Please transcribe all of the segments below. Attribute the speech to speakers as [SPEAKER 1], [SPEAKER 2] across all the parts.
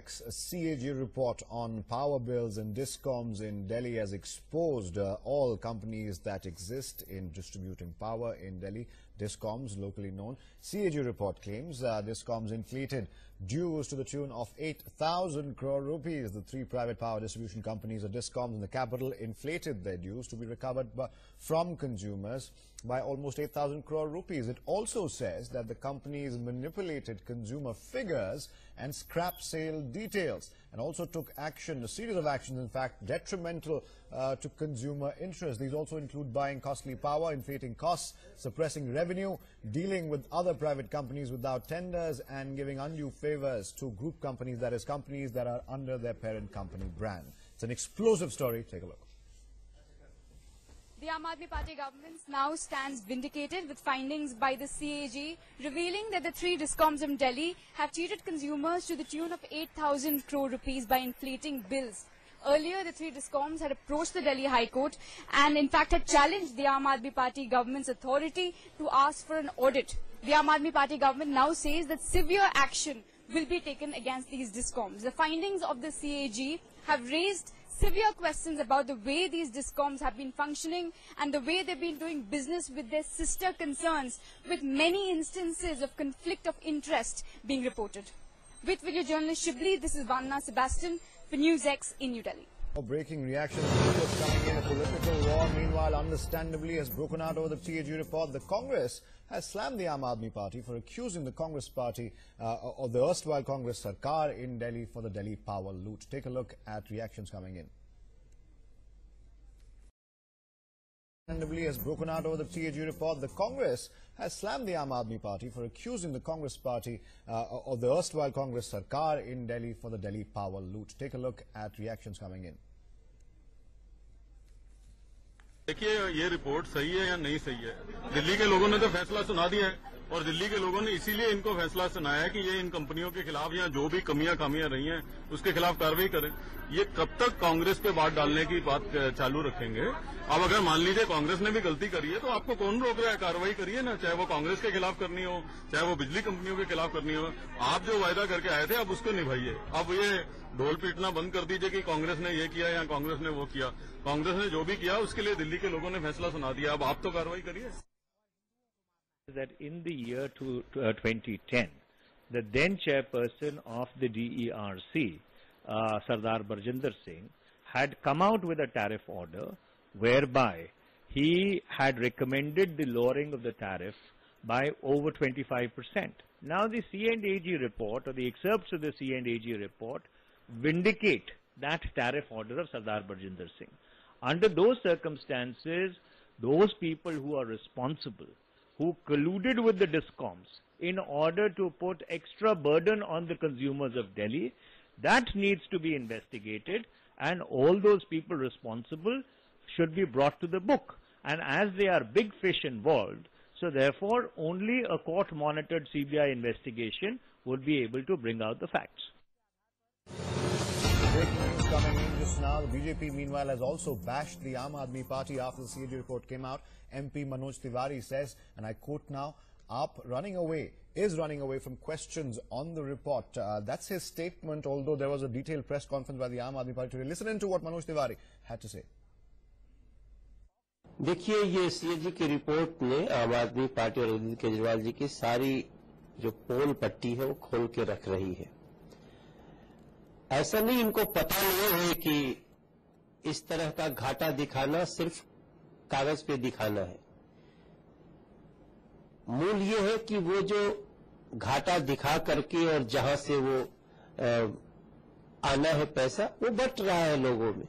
[SPEAKER 1] X. A CAG report on power bills and discoms in Delhi has exposed all companies that exist in distributing power in Delhi. Discoms, locally known. CAG report claims discoms inflated dues to the tune of 8,000 crore rupees. The three private power distribution companies or discoms in the capital inflated their dues to be recovered from consumers by almost 8,000 crore rupees. It also says that the companies manipulated consumer figures and scrap sale details and also took action, a series of actions, in fact, detrimental to consumer interest. These also include buying costly power, inflating costs, suppressing revenue, dealing with other private companies without tenders, and giving undue favors to group companies, that is, companies that are under their parent company brand. It's an explosive story. Take a look.
[SPEAKER 2] The Aam Aadmi Party government now stands vindicated with findings by the CAG revealing that the three discoms in Delhi have cheated consumers to the tune of 8,000 crore rupees by inflating bills. Earlier, the three discoms had approached the Delhi High Court and in fact had challenged the Aam Aadmi Party government's authority to ask for an audit. The Aam Aadmi Party government now says that severe action will be taken against these discoms. The findings of the CAG have raised severe questions about the way these discoms have been functioning and the way they've been doing business with their sister concerns, with many instances of conflict of interest being reported. With video journalist Shibli, this is Vanna Sebastian for News X in New Delhi.
[SPEAKER 1] Breaking reactions coming in. A political war, meanwhile, understandably, has broken out over the CAG report. The Congress has slammed the Aam Aadmi Party for accusing the Congress Party or the erstwhile Congress Sarkar in Delhi for the Delhi power loot. Take a look at reactions coming in. Understandably has broken out over the CAG report. The Congress has slammed the Aam Aadmi Party for accusing the Congress Party or the erstwhile Congress Sarkar in Delhi for the Delhi power loot. Take a look at reactions coming in.
[SPEAKER 3] देखिए ये report सही है या नहीं सही है। दिल्ली के लोगों ने तो फैसला सुना दिया है और दिल्ली के लोगों ने इसीलिए इनको फैसला सुनाया है कि ये इन कंपनियों के खिलाफ या जो भी कमियां खामियां रही हैं उसके खिलाफ कार्रवाई करें। ये कब तक कांग्रेस पे बात डालने की बात चालू रखेंगे? अब अगर मान लीजिए कांग्रेस ने भी गलती करी है तो आपको कौन रोक रहा है? कार्रवाई करिए ना, चाहे वो कांग्रेस के खिलाफ करनी हो, चाहे वो बिजली कंपनियों के खिलाफ करनी हो। आप जो वायदा करके आए थे अब उसको निभाइए। अब ये ढोल पीटना बंद कर दीजिए कि कांग्रेस ने ये किया या कांग्रेस ने वो किया। कांग्रेस ने जो भी किया उसके लिए दिल्ली के लोगों ने फैसला सुना दिया। अब आप तो कार्रवाई करिए।
[SPEAKER 4] That in the year 2010, the then chairperson of the DERC, Sardar Barjinder Singh, had come out with a tariff order whereby he had recommended the lowering of the tariff by over 25%. Now the CAG report, or the excerpts of the CAG report, vindicate that tariff order of Sardar Barjinder Singh. Under those circumstances, those people who are responsible, who colluded with the discoms in order to put extra burden on the consumers of Delhi, that needs to be investigated, and all those people responsible should be brought to the book. And as they are big fish involved, so therefore only a court-monitored CBI investigation would be able to bring out the facts.
[SPEAKER 1] Breaking news coming in just now. The BJP, meanwhile, has also bashed the Aam Aadmi Party after the CAG report came out. MP Manoj Tiwari says, and I quote now, AAP is running away from questions on the report. That's his statement, although there was a detailed press conference by the Aam Aadmi Party today. Listen into what Manoj Tiwari had to say.
[SPEAKER 5] देखिए, ये CAG की report ने आम आदमी party और अरविंद केजरीवाल जी की सारी जो पोल पट्टी है वो खोल के रख रही है। ऐसा नहीं इनको पता नहीं है कि इस तरह का घाटा दिखाना सिर्फ कागज पे दिखाना है। मूल ये है कि वो जो घाटा दिखा करके और जहां से वो आना है पैसा, वो बट रहा है लोगों में।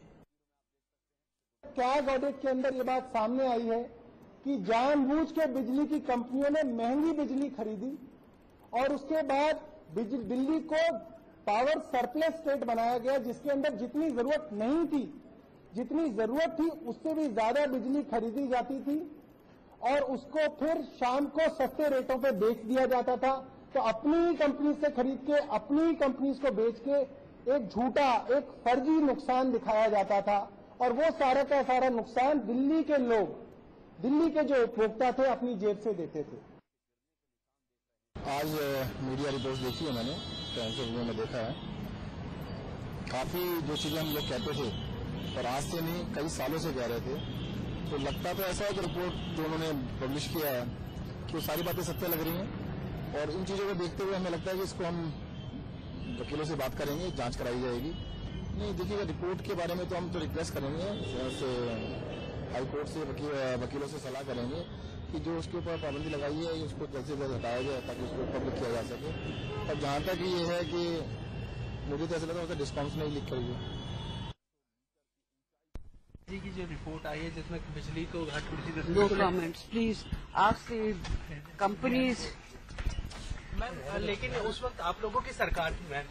[SPEAKER 6] कैग ऑडिट के अंदर ये बात सामने आई है कि जानबूझ के बिजली की कंपनियों ने महंगी बिजली खरीदी और उसके बाद दिल्ली को पावर सरप्लस स्टेट बनाया गया, जिसके अंदर जितनी जरूरत नहीं थी, जितनी जरूरत थी उससे भी ज्यादा बिजली खरीदी जाती थी और उसको फिर शाम को सस्ते रेटों पे बेच दिया जाता था। तो अपनी ही कंपनी से खरीद के अपनी ही कंपनीज को बेच के एक झूठा, एक फर्जी नुकसान दिखाया जाता था और वो सारा का सारा नुकसान दिल्ली के लोग, दिल्ली के जो उपभोक्ता थे, अपनी जेब से देते थे।
[SPEAKER 7] आज मीडिया रिपोर्ट देखी है मैंने, में देखा है काफ़ी जो चीज़ें हम लोग कहते थे पर आज से नहीं कई सालों से कह रहे थे, तो लगता तो ऐसा है कि रिपोर्ट जो उन्होंने पब्लिश किया है कि वो सारी बातें सत्य लग रही हैं। और इन चीज़ों को देखते हुए हमें लगता है कि इसको हम वकीलों से बात करेंगे, जांच कराई जाएगी। नहीं देखिएगा, रिपोर्ट के बारे में तो हम तो रिक्वेस्ट करेंगे हाई कोर्ट से, वकीलों से सलाह करेंगे कि जो उसके ऊपर पाबंदी लगाई है उसको जल्द से जल्द हटाया जाए ताकि उसको पब्लिक किया जा सके। और जहाँ तक ये है कि मुझे तो ऐसा लगता है डिस्काउंट्स नहीं लिख करिए
[SPEAKER 8] जी की जो रिपोर्ट आई है जिसमें बिजली को घट कुर्सी
[SPEAKER 9] नो कमेंट्स प्लीज। आपसे कंपनीज
[SPEAKER 8] मैम, लेकिन उस वक्त आप लोगों की सरकार थी मैम,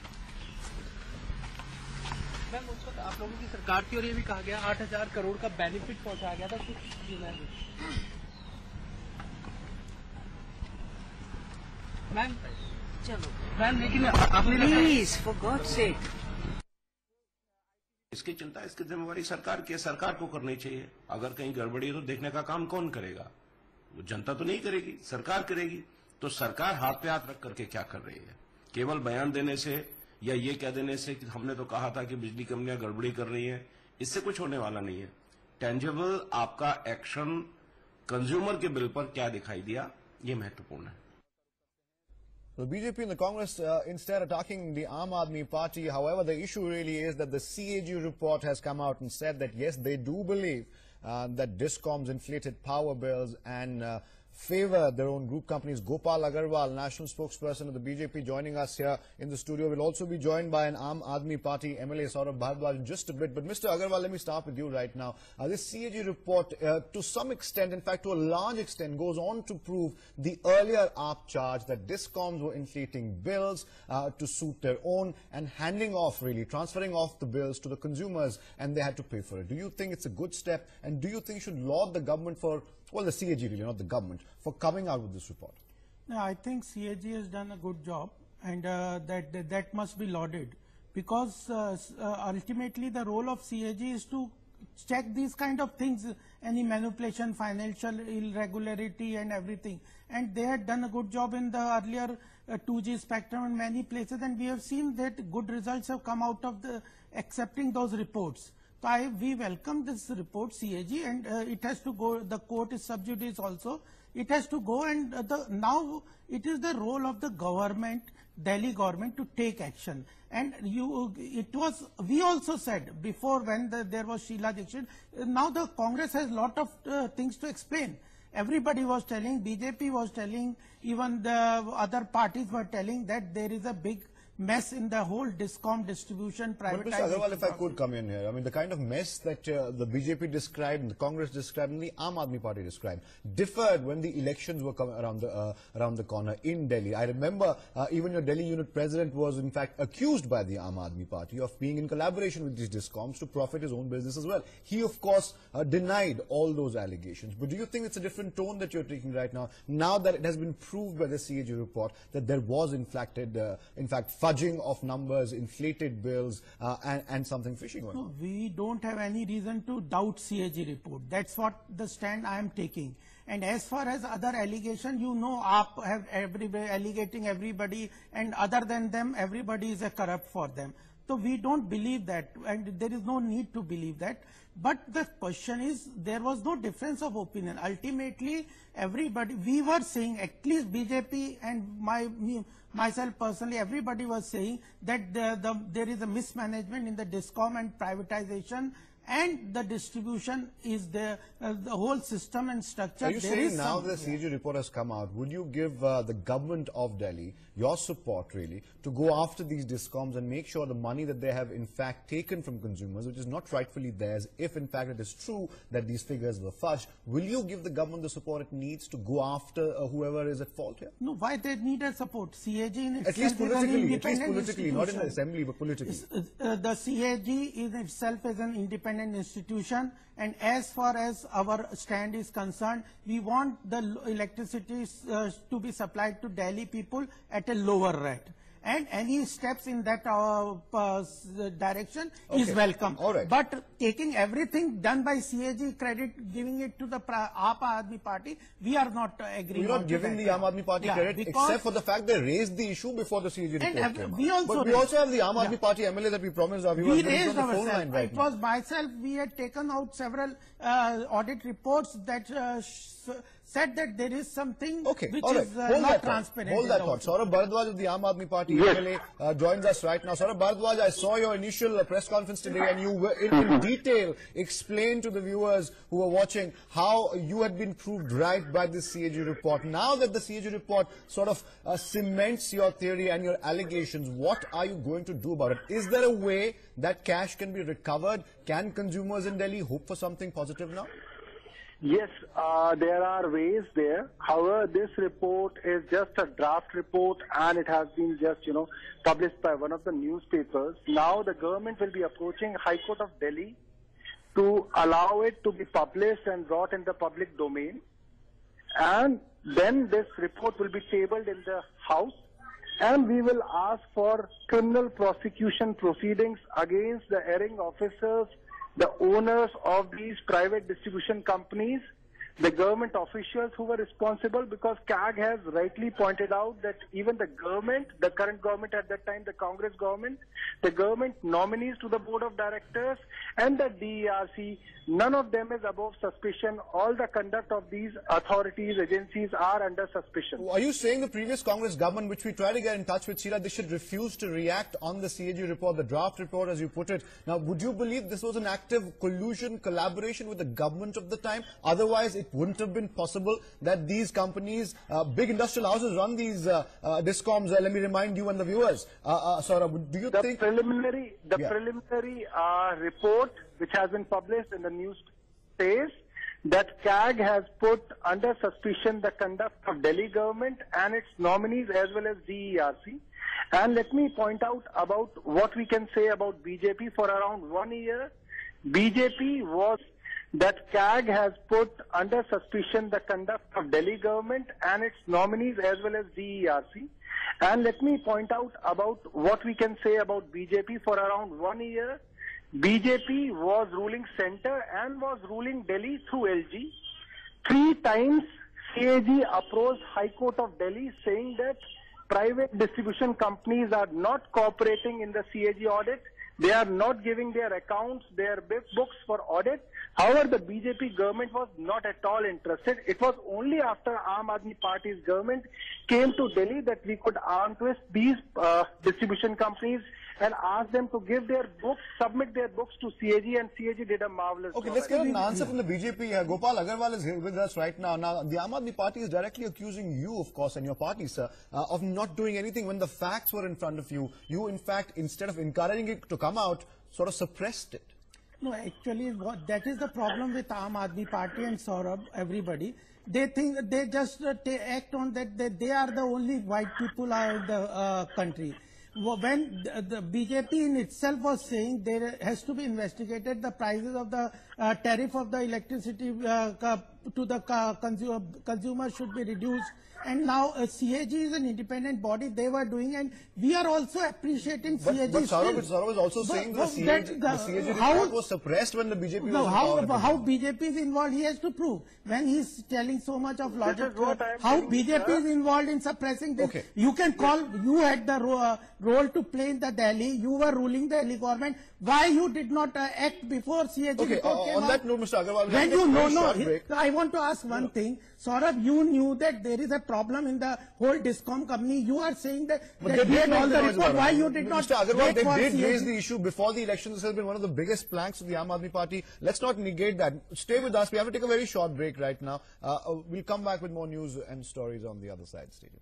[SPEAKER 8] उस वक्त आप लोगों की सरकार थी और ये भी कहा गया 8,000 करोड़ का बेनिफिट पहुंचाया गया था कुछ मैम।
[SPEAKER 9] चलो
[SPEAKER 8] मैम, लेकिन आपने
[SPEAKER 9] प्लीज फॉर गॉड सेक,
[SPEAKER 10] इसकी चिंता, इसकी जिम्मेवारी सरकार की है, सरकार को करनी चाहिए। अगर कहीं गड़बड़ी है तो देखने का काम कौन करेगा? वो जनता तो नहीं करेगी, सरकार करेगी। तो सरकार हाथ पे हाथ रख करके क्या कर रही है? केवल बयान देने से या ये कह देने से कि हमने तो कहा था कि बिजली कंपनियां गड़बड़ी कर रही हैं, इससे कुछ होने वाला नहीं है। टेंजिबल आपका एक्शन कंज्यूमर के बिल पर क्या दिखाई दिया, ये महत्वपूर्ण है।
[SPEAKER 1] The BJP and the Congress instead attacking the Aam Aadmi Party. However, the issue really is that the CAG report has come out and said that yes, they do believe that Discoms inflated power bills and favor their own group companies. Gopal Agarwal, national spokesperson of the BJP, joining us here in the studio. We'll also be joined by an Aam Aadmi Party MLA, Saurabh Bhardwaj, in just a bit. But Mr. Agarwal, let me start with you right now. This CAG report, to some extent, in fact, to a large extent, goes on to prove the earlier AAP charge that Discoms were inflating bills to suit their own and handing off, really, transferring off the bills to the consumers, and they had to pay for it. Do you think it's a good step? And do you think you should laud the government for, well, the CAG really, not the government, for coming out with this report?
[SPEAKER 11] No, I think CAG has done a good job, and that must be lauded, because ultimately the role of CAG is to check these kind of things, any manipulation, financial irregularity and everything. And they had done a good job in the earlier 2G spectrum in many places, and we have seen that good results have come out of the accepting those reports. So we welcome this report, CAG, and it has to go, the court is sub judice also, it has to go, and now it is the role of the government, Delhi government, to take action. And we also said before when there was Sheila Dixit, now the Congress has lot of things to explain. Everybody was telling, BJP was telling, even the other parties were telling that there is a big mess in the whole Discom distribution privatization.
[SPEAKER 1] But Mr. Agarwal, if I could come in here, I mean, the kind of mess that the BJP described, and the Congress described, and the Aam Aadmi Party described, differed when the elections were coming around the corner in Delhi. I remember even your Delhi unit president was in fact accused by the Aam Aadmi Party of being in collaboration with these Discoms to profit his own business as well. He, of course, denied all those allegations. But do you think it's a different tone that you're taking right now that it has been proved by the CAG report that there was in fact fudging of numbers, inflated bills, and something fishy going on?
[SPEAKER 11] No, we don't have any reason to doubt CAG report. That's what the stand I am taking. And as far as other allegation, you know, AAP have everybody allegating everybody, and other than them, everybody is a corrupt for them. So we don't believe that, and there is no need to believe that. But the question is, there was no difference of opinion. Ultimately, everybody, we were saying, at least BJP and myself personally, everybody was saying that there is a mismanagement in the Discom and privatization, and the distribution is the whole system and structure.
[SPEAKER 1] Are you saying now the CAG report has come out, would you give the government of Delhi your support really to go after these Discoms and make sure the money that they have in fact taken from consumers, which is not rightfully theirs, if in fact it is true that these figures were fudged, will you give the government the support it needs to go after whoever is at fault here?
[SPEAKER 11] No, why they need a support? CAG in itself
[SPEAKER 1] at least politically, not in the
[SPEAKER 11] institution.
[SPEAKER 1] assembly, but politically.
[SPEAKER 11] The CAG in itself is an independent institution, and as far as our stand is concerned, we want the electricity to be supplied to Delhi people at a lower rate. and any steps in that direction is welcome.
[SPEAKER 1] All right.
[SPEAKER 11] But taking everything done by CAG credit, giving it to the Aam Aadmi Party, we are not agreeing.
[SPEAKER 1] You're not giving the Aam Aadmi Party credit, except for the fact they raised the issue before the CAG report came out. But we also have the Aam Aadmi Party MLA that we promised our viewers.
[SPEAKER 11] We raised ourselves.
[SPEAKER 1] Right,
[SPEAKER 11] it was myself. We had taken out several audit reports that said that there is something which is not transparent.
[SPEAKER 1] Hold that thought. Saurabh Bharadwaj of the Aam Aadmi Party MLA joins us right now. Saurabh Bharadwaj, I saw your initial press conference today and you were in detail explained to the viewers who were watching how you had been proved right by this CAG report. Now that the CAG report sort of cements your theory and your allegations, what are you going to do about it? Is there a way that cash can be recovered? Can consumers in Delhi hope for something positive now?
[SPEAKER 12] Yes, there are ways there. However, this report is just a draft report and it has been just, published by one of the newspapers. Now the government will be approaching High Court of Delhi to allow it to be published and brought in the public domain. And then this report will be tabled in the House and we will ask for criminal prosecution proceedings against the erring officers, the owners of these private distribution companies, the government officials who were responsible, because CAG has rightly pointed out that even the government, the current government at that time, the Congress government, the government nominees to the board of directors and the DERC, none of them is above suspicion. All the conduct of these authorities, agencies are under suspicion.
[SPEAKER 1] Are you saying the previous Congress government, which we try to get in touch with, Sheila, they should refuse to react on the CAG report, the draft report as you put it? Now, would you believe this was an active collusion, collaboration with the government of the time? Otherwise, it wouldn't have been possible that these companies, big industrial houses run these discoms. Let me remind you and the viewers. Saurabh, do you think...
[SPEAKER 12] The preliminary report which has been published in the news says that CAG has put under suspicion the conduct of Delhi government and its nominees as well as DERC. And let me point out about what we can say about BJP. For around 1 year, BJP was that CAG has put under suspicion the conduct of Delhi government and its nominees as well as DERC. And let me point out about what we can say about BJP. For around 1 year, BJP was ruling center and was ruling Delhi through LG. 3 times CAG approached High Court of Delhi saying that private distribution companies are not cooperating in the CAG audit. They are not giving their accounts, their books for audit. However, the BJP government was not at all interested. It was only after Aam Aadmi Party's government came to Delhi that we could arm twist these distribution companies and ask them to give their books, submit their books to CAG, and CAG did a marvelous job.
[SPEAKER 1] Okay, let's get an answer from the BJP. Gopal Agarwal is here with us right now. Now, the Aam Aadmi Party is directly accusing you, of course, and your party, sir, of not doing anything when the facts were in front of you. You, in fact, instead of encouraging it to come out, sort of suppressed it.
[SPEAKER 11] No, actually, that is the problem with Aam Aadmi Party and Saurabh, everybody. They think they just act on that they are the only white people in the country. When the BJP in itself was saying there has to be investigated, the prices of the tariff of the electricity to the consumer should be reduced. And now CAG is an independent body, they were doing, and we are also appreciating CAG.
[SPEAKER 1] But Saurabh is also saying the CAG report was suppressed when the BJP was in power.
[SPEAKER 11] How BJP is involved, he has to prove. When he is telling so much of logic, how BJP is involved in suppressing this.
[SPEAKER 1] Okay.
[SPEAKER 11] You can call, you had the role to play in the Delhi, you were ruling the Delhi government. Why you did not act before CAG report came out?
[SPEAKER 1] On that note, Mr. Agarwal,
[SPEAKER 11] when you I want to ask one thing. Saurabh, you knew that there is a problem in the whole discom company. You are saying that they did all the report. Why you did not?
[SPEAKER 1] Mr. Agarwal, they did raise the issue before the elections. This has been one of the biggest planks of the Aam Aadmi Party. Let's not negate that. Stay with us. We have to take a very short break right now. We'll come back with more news and stories on the other side. Stay tuned.